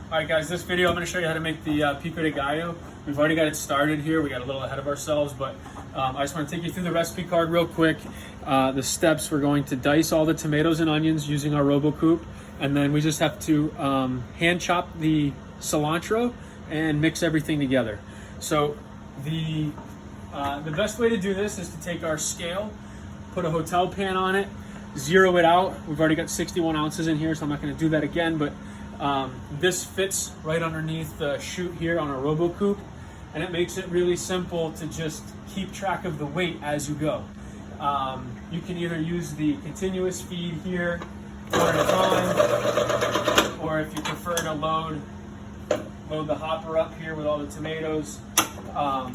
All right, guys, this video I'm going to show you how to make the Pico de Gallo. We've already got it started here. We got a little ahead of ourselves, but I just want to take you through the recipe card real quick. The steps: we're going to dice all the tomatoes and onions using our RoboCoupe, and then we just have to hand chop the cilantro and mix everything together. So the best way to do this is to take our scale, put a hotel pan on it, zero it out. We've already got 61 ounces in here, so I'm not going to do that again, but this fits right underneath the chute here on a RoboCoupe, and it makes it really simple to just keep track of the weight as you go. You can either use the continuous feed here, one at a time, or if you prefer to load the hopper up here with all the tomatoes. We're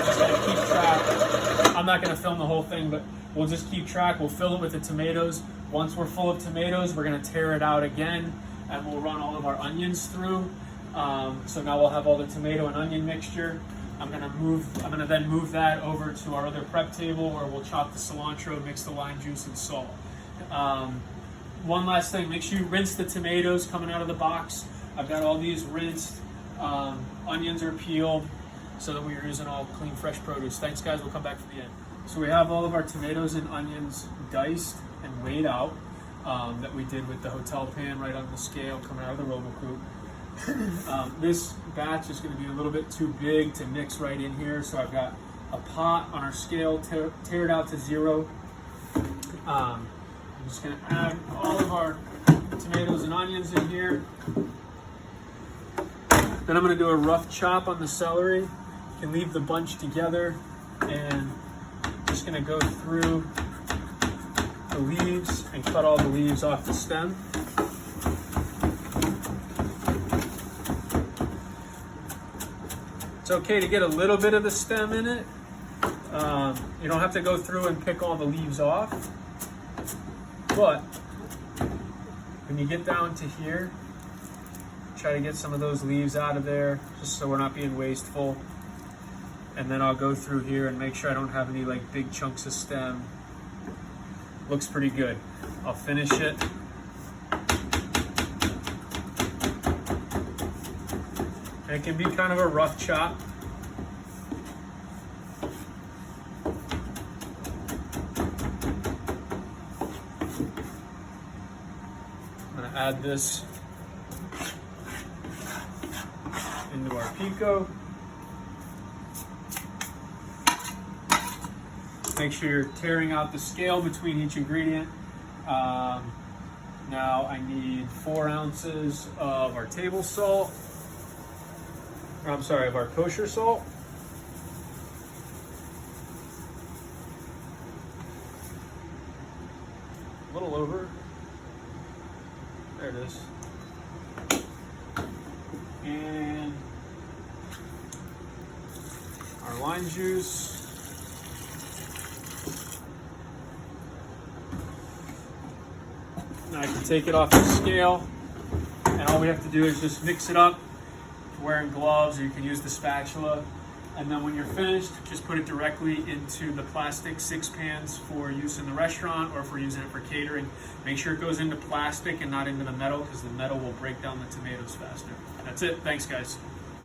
just gonna keep track. I'm not gonna film the whole thing, but we'll just keep track. We'll fill it with the tomatoes. Once we're full of tomatoes, we're gonna tear it out again, and we'll run all of our onions through. So now we'll have all the tomato and onion mixture. I'm gonna then move that over to our other prep table where we'll chop the cilantro, mix the lime juice and salt. One last thing, make sure you rinse the tomatoes coming out of the box. I've got all these rinsed. Onions are peeled so that we're using all clean, fresh produce. Thanks, guys. We'll come back for the end. So we have all of our tomatoes and onions diced and weighed out that we did with the hotel pan right on the scale coming out of the RoboCoupe. This batch is going to be a little bit too big to mix right in here, so I've got a pot on our scale, tear it out to zero. I'm just going to add all of our tomatoes and onions in here. Then I'm going to do a rough chop on the celery. You can leave the bunch together, and just going to go through the leaves and cut all the leaves off the stem. It's okay to get a little bit of the stem in it. You don't have to go through and pick all the leaves off, but when you get down to here, try to get some of those leaves out of there, just so we're not being wasteful. And then I'll go through here and make sure I don't have any like big chunks of stem. Looks pretty good. I'll finish it. And it can be kind of a rough chop. I'm gonna add this into our Pico. Make sure you're tearing out the scale between each ingredient. Now I need 4 ounces of our table salt. I'm sorry, of our kosher salt. A little over. There it is. And our lime juice. Now I can take it off the scale, and all we have to do is just mix it up. If you're wearing gloves, or you can use the spatula. And then when you're finished, just put it directly into the plastic 6 pans for use in the restaurant, or if we're using it for catering. Make sure it goes into plastic and not into the metal, because the metal will break down the tomatoes faster. That's it. Thanks, guys.